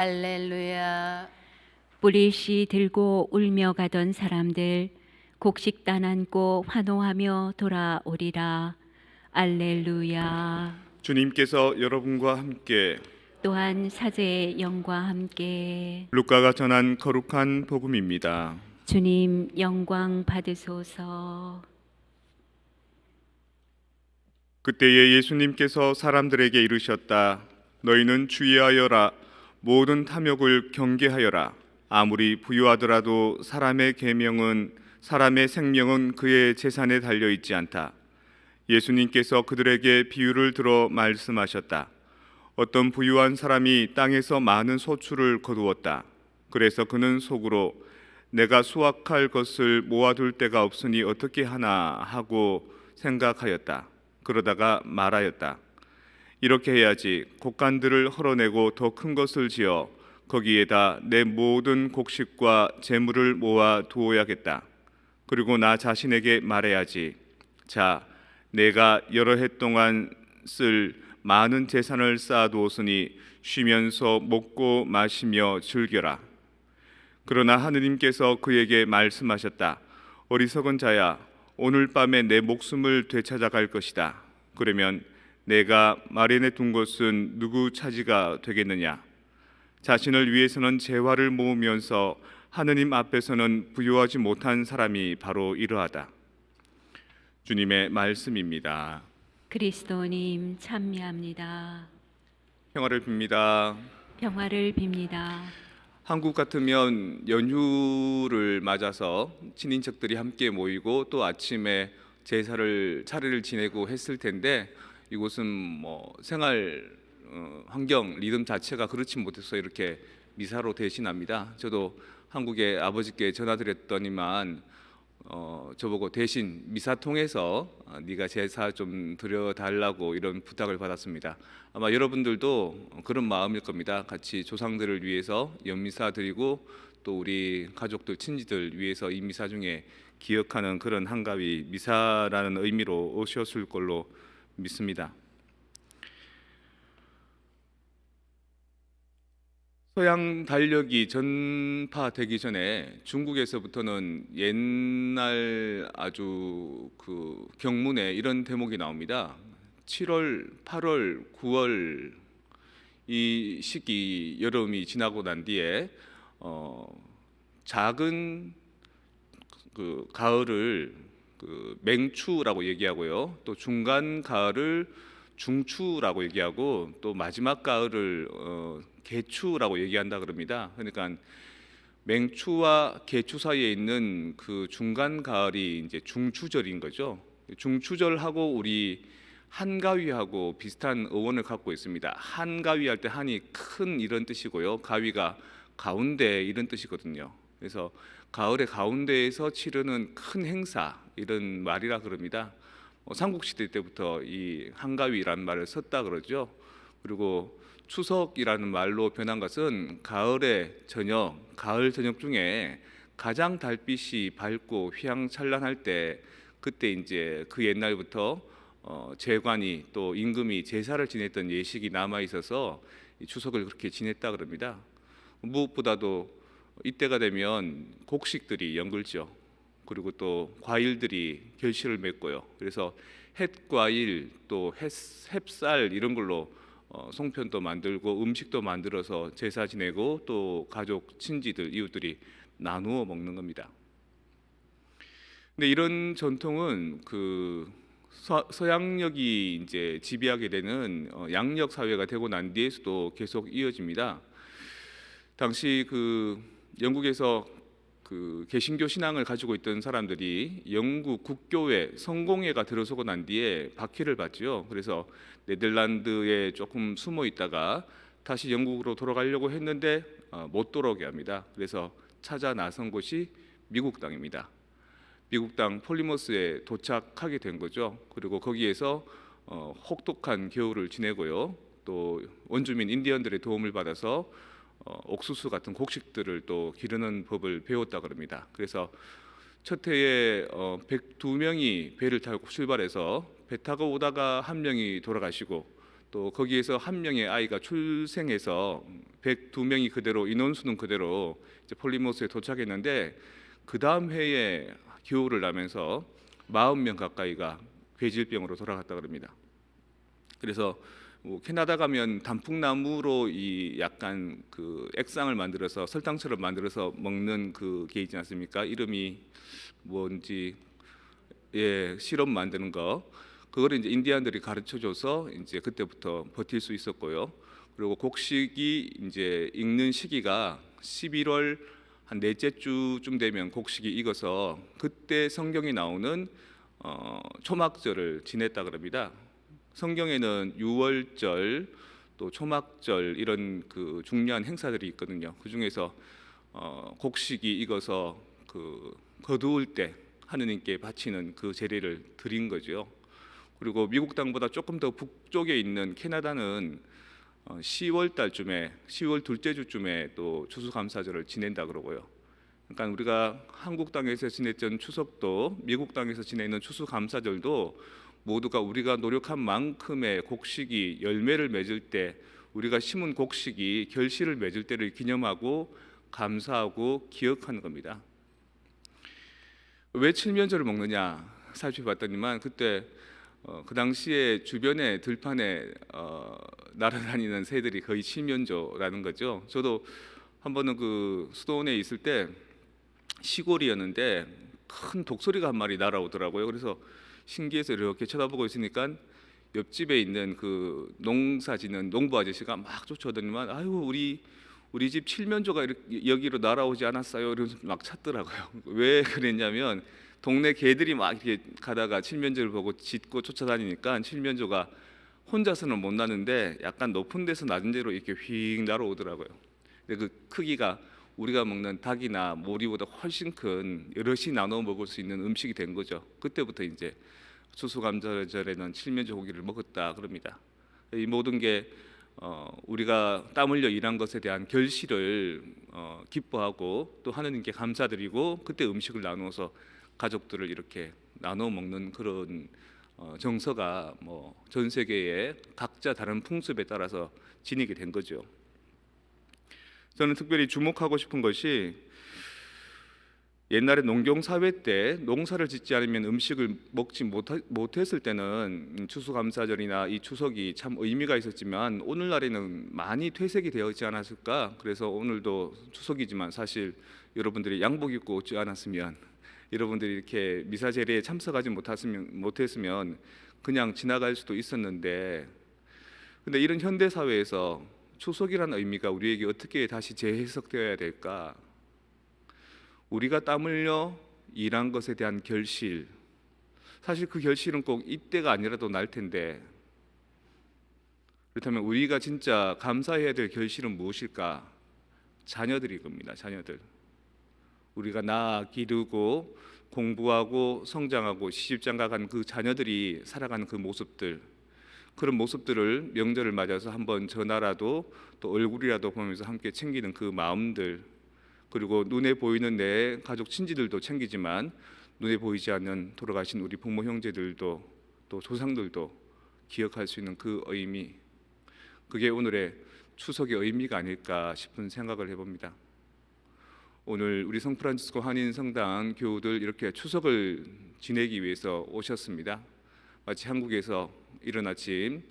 할렐루야. 뿌리씨 들고 울며 가던 사람들 곡식단 안고 환호하며 돌아오리라. 알렐루야. 주님께서 여러분과 함께 또한 사제의 영과 함께 루카가 전한 거룩한 복음입니다. 주님 영광 받으소서. 그때에 예수님께서 사람들에게 이르셨다. 너희는 주의하여라. 모든 탐욕을 경계하여라. 아무리 부유하더라도 사람의 생명은 그의 재산에 달려 있지 않다. 예수님께서 그들에게 비유를 들어 말씀하셨다. 어떤 부유한 사람이 땅에서 많은 소출을 거두었다. 그래서 그는 속으로 내가 수확할 것을 모아둘 데가 없으니 어떻게 하나 하고 생각하였다. 그러다가 말하였다. 이렇게 해야지. 곡간들을 헐어내고 더 큰 것을 지어 거기에다 내 모든 곡식과 재물을 모아 두어야겠다. 그리고 나 자신에게 말해야지. 자, 내가 여러 해 동안 쓸 많은 재산을 쌓아두었으니 쉬면서 먹고 마시며 즐겨라. 그러나 하느님께서 그에게 말씀하셨다. 어리석은 자야, 오늘 밤에 내 목숨을 되찾아갈 것이다. 그러면 내가 마련해 둔 것은 누구 차지가 되겠느냐? 자신을 위해서는 재화를 모으면서 하느님 앞에서는 부유하지 못한 사람이 바로 이러하다. 주님의 말씀입니다. 그리스도님 찬미합니다. 평화를 빕니다. 평화를 빕니다. 한국 같으면 연휴를 맞아서 친인척들이 함께 모이고 또 아침에 차례를 지내고 했을 텐데 이곳은 생활 환경 리듬 자체가 그렇지 못해서 이렇게 미사로 대신합니다. 저도 한국에 아버지께 전화드렸더니만 저보고 대신 미사 통해서 네가 제사 좀 드려달라고 이런 부탁을 받았습니다. 아마 여러분들도 그런 마음일 겁니다. 같이 조상들을 위해서 연미사 드리고 또 우리 가족들 친지들 위해서 이 미사 중에 기억하는 그런 한가위 미사라는 의미로 오셨을 걸로 믿습니다. 서양 달력이 전파되기 전에 중국에서부터는 옛날 아주 그 경문에 이런 대목이 나옵니다. 7월, 8월, 9월 이 시기 여름이 지나고 난 뒤에 작은 그 가을을 그 맹추라고 얘기하고요. 또 중간 가을을 중추라고 얘기하고 또 마지막 가을을 개추라고 얘기한다 그럽니다. 그러니까 맹추와 개추 사이에 있는 그 중간 가을이 이제 중추절인 거죠. 중추절하고 우리 한가위하고 비슷한 어원을 갖고 있습니다. 한가위 할 때 한이 큰 이런 뜻이고요. 가위가 가운데 이런 뜻이거든요. 그래서 가을의 가운데에서 치르는 큰 행사 이런 말이라 그럽니다. 삼국시대 때부터 이 한가위라는 말을 썼다 그러죠. 그리고 추석이라는 말로 변한 것은 가을 저녁 중에 가장 달빛이 밝고 휘황찬란할 때 그때 이제 그 옛날부터 제관이 또 임금이 제사를 지냈던 예식이 남아 있어서 추석을 그렇게 지냈다 그럽니다. 무엇보다도 이때가 되면 곡식들이 연글죠. 그리고 또 과일들이 결실을 맺고요. 그래서 햇과일 또 햇살 이런 걸로 송편도 만들고 음식도 만들어서 제사 지내고 또 가족 친지들 이웃들이 나누어 먹는 겁니다. 근데 이런 전통은 그 서양력이 이제 지배하게 되는 양력 사회가 되고 난 뒤에서도 계속 이어집니다. 당시 그 영국에서 그 개신교 신앙을 가지고 있던 사람들이 영국 국교회 성공회가 들어서고 난 뒤에 박해를 받죠. 그래서 네덜란드에 조금 숨어 있다가 다시 영국으로 돌아가려고 했는데 못 돌아오게 합니다. 그래서 찾아 나선 곳이 미국 땅입니다. 미국 땅 폴리머스에 도착하게 된 거죠. 그리고 거기에서 혹독한 겨울을 지내고요. 또 원주민 인디언들의 도움을 받아서 옥수수 같은 곡식들을 또 기르는 법을 배웠다 그럽니다. 그래서 첫 해에 102명이 배를 타고 출발해서 배 타고 오다가 한 명이 돌아가시고 또 거기에서 한 명의 아이가 출생해서 102명이 그대로 인원수는 그대로 이제 폴리모스에 도착했는데 그 다음 해에 겨울을 나면서 40명 가까이가 괴질병으로 돌아갔다 그럽니다. 그래서 뭐 캐나다 가면 단풍나무로 이 약간 그 액상을 만들어서 설탕처럼 만들어서 먹는 그게 있지 않습니까? 이름이 뭔지 시럽 만드는 거. 그걸 이제 인디안들이 가르쳐줘서 이제 그때부터 버틸 수 있었고요. 그리고 곡식이 이제 익는 시기가 11월 한 넷째 주쯤 되면 곡식이 익어서 그때 성경에 나오는 초막절을 지냈다 그럽니다. 성경에는 유월절 또 초막절 이런 그 중요한 행사들이 있거든요. 그 중에서 곡식이 익어서 그 거두을 때 하느님께 바치는 그 제례를 드린 거죠. 그리고 미국 땅보다 조금 더 북쪽에 있는 캐나다는 10월 달쯤에 10월 둘째 주쯤에 또 추수감사절을 지낸다 그러고요. 그러니까 우리가 한국 땅에서 지냈던 추석도 미국 땅에서 지내는 추수감사절도 모두가 우리가 노력한 만큼의 곡식이 열매를 맺을 때 우리가 심은 곡식이 결실을 맺을 때를 기념하고 감사하고 기억하는 겁니다. 왜 칠면조를 먹느냐 살펴봤더니만 그때 그 당시에 주변에 들판에 날아다니는 새들이 거의 칠면조라는 거죠. 저도 한 번은 그 수도원에 있을 때 시골이었는데 큰 독수리가 한 마리 날아오더라고요. 그래서 신기해서 이렇게 쳐다보고 있으니까 옆집에 있는 그 농사짓는 농부 아저씨가 막 쫓아오더니만 아이고 우리 집 칠면조가 여기로 날아오지 않았어요. 이러면서 막 찾더라고요. 왜 그랬냐면 동네 개들이 막 이렇게 가다가 칠면조를 보고 짖고 쫓아다니니까 칠면조가 혼자서는 못 나는데 약간 높은 데서 낮은 데로 이렇게 휙 날아오더라고요. 근데 그 크기가 우리가 먹는 닭이나 모리보다 훨씬 큰 여럿이 나눠 먹을 수 있는 음식이 된 거죠. 그때부터 이제 추수감사절에는 칠면조 고기를 먹었다 그럽니다. 이 모든 게 우리가 땀 흘려 일한 것에 대한 결실을 기뻐하고 또 하느님께 감사드리고 그때 음식을 나누어서 가족들을 이렇게 나눠 먹는 그런 정서가 뭐 전 세계에 각자 다른 풍습에 따라서 지니게 된 거죠. 저는 특별히 주목하고 싶은 것이 옛날에 농경사회 때 농사를 짓지 않으면 음식을 먹지 못했을 때는 추수감사절이나 이 추석이 참 의미가 있었지만 오늘날에는 많이 퇴색이 되어 있지 않았을까. 그래서 오늘도 추석이지만 사실 여러분들이 양복 입고 오지 않았으면 여러분들이 이렇게 미사 제례에 참석하지 못했으면 그냥 지나갈 수도 있었는데 근데 이런 현대 사회에서 추석이라는 의미가 우리에게 어떻게 다시 재해석되어야 될까? 우리가 땀 흘려 일한 것에 대한 결실, 사실 그 결실은 꼭 이때가 아니라도 날 텐데 그렇다면 우리가 진짜 감사해야 될 결실은 무엇일까? 자녀들일 겁니다. 자녀들. 우리가 낳아 기르고 공부하고 성장하고 시집장가간 그 자녀들이 살아가는 그 모습들, 그런 모습들을 명절을 맞아서 한번 전화라도 또 얼굴이라도 보면서 함께 챙기는 그 마음들, 그리고 눈에 보이는 내 가족 친지들도 챙기지만 눈에 보이지 않는 돌아가신 우리 부모 형제들도 또 조상들도 기억할 수 있는 그 의미, 그게 오늘의 추석의 의미가 아닐까 싶은 생각을 해봅니다. 오늘 우리 성프란치스코 한인성당 교우들 이렇게 추석을 지내기 위해서 오셨습니다. 마치 한국에서 이른 아침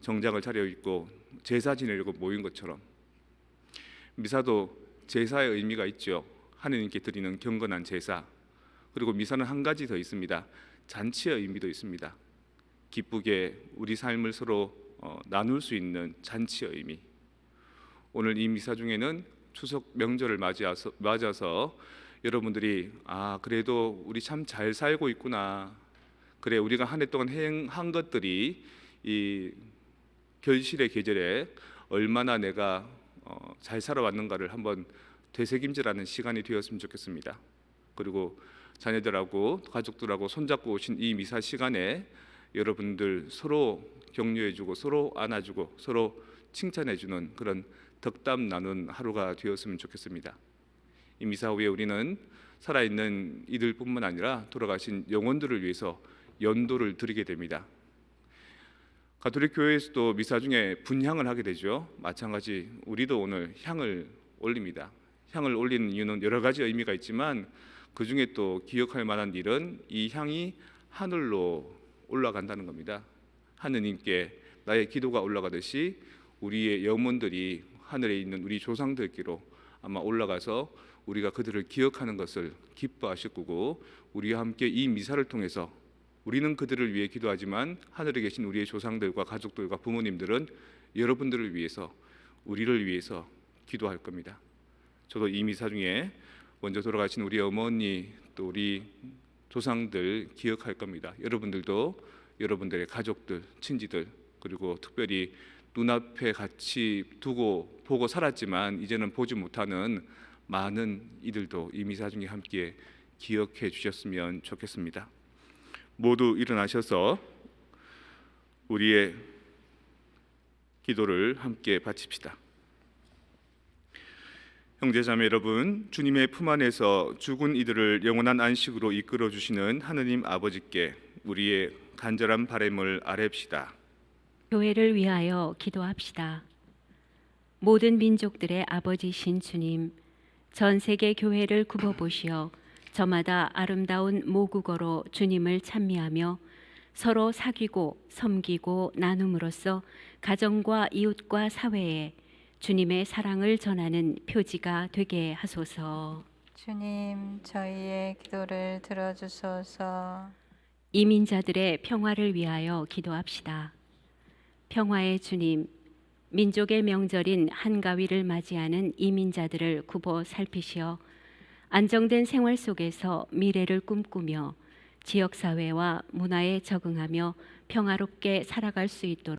정장을 차려입고 제사 지내려고 모인 것처럼 미사도 제사의 의미가 있죠. 하느님께 드리는 경건한 제사. 그리고 미사는 한 가지 더 있습니다. 잔치의 의미도 있습니다. 기쁘게 우리 삶을 서로 나눌 수 있는 잔치의 의미. 오늘 이 미사 중에는 추석 명절을 맞아서 여러분들이 그래도 우리 참 잘 살고 있구나. 그래 우리가 한 해 동안 행한 것들이 이 결실의 계절에 얼마나 내가 잘 살아왔는가를 한번 되새김질하는 시간이 되었으면 좋겠습니다. 그리고 자녀들하고 가족들하고 손잡고 오신 이 미사 시간에 여러분들 서로 격려해주고 서로 안아주고 서로 칭찬해주는 그런 덕담 나눈 하루가 되었으면 좋겠습니다. 이 미사 후에 우리는 살아있는 이들뿐만 아니라 돌아가신 영혼들을 위해서 연도를 드리게 됩니다. 가톨릭 교회에서도 미사 중에 분향을 하게 되죠. 마찬가지 우리도 오늘 향을 올립니다. 향을 올리는 이유는 여러 가지 의미가 있지만 그 중에 또 기억할 만한 일은 이 향이 하늘로 올라간다는 겁니다. 하느님께 나의 기도가 올라가듯이 우리의 영혼들이 하늘에 있는 우리 조상들께로 아마 올라가서 우리가 그들을 기억하는 것을 기뻐하실 거고, 우리와 함께 이 미사를 통해서 우리는 그들을 위해 기도하지만 하늘에 계신 우리의 조상들과 가족들과 부모님들은 여러분들을 위해서, 우리를 위해서 기도할 겁니다. 저도 이 미사 중에 먼저 돌아가신 우리 어머니 또 우리 조상들 기억할 겁니다. 여러분들도 여러분들의 가족들, 친지들, 그리고 특별히 눈앞에 같이 두고 보고 살았지만 이제는 보지 못하는 많은 이들도 이 미사 중에 함께 기억해 주셨으면 좋겠습니다. 모두 일어나셔서 우리의 기도를 함께 바칩시다. 형제자매 여러분, 주님의 품 안에서 죽은 이들을 영원한 안식으로 이끌어 주시는 하느님 아버지께 우리의 간절한 바람을 아뢰읍시다. 교회를 위하여 기도합시다. 모든 민족들의 아버지신 주님, 전 세계 교회를 굽어보시어 저마다 아름다운 모국어로 주님을 찬미하며 서로 사귀고 섬기고 나눔으로써 가정과 이웃과 사회에 주님의 사랑을 전하는 표지가 되게 하소서. 주님, 저희의 기도를 들어주소서. 이민자들의 평화를 위하여 기도합시다. 평화의 주님, 민족의 명절인 한가위를 맞이하는 이민자들을 굽어 살피시어 안정된 생활 속에서 미래를 꿈꾸며 지역사회와 문화에 적응하며 평화롭게 살아갈 수 있도록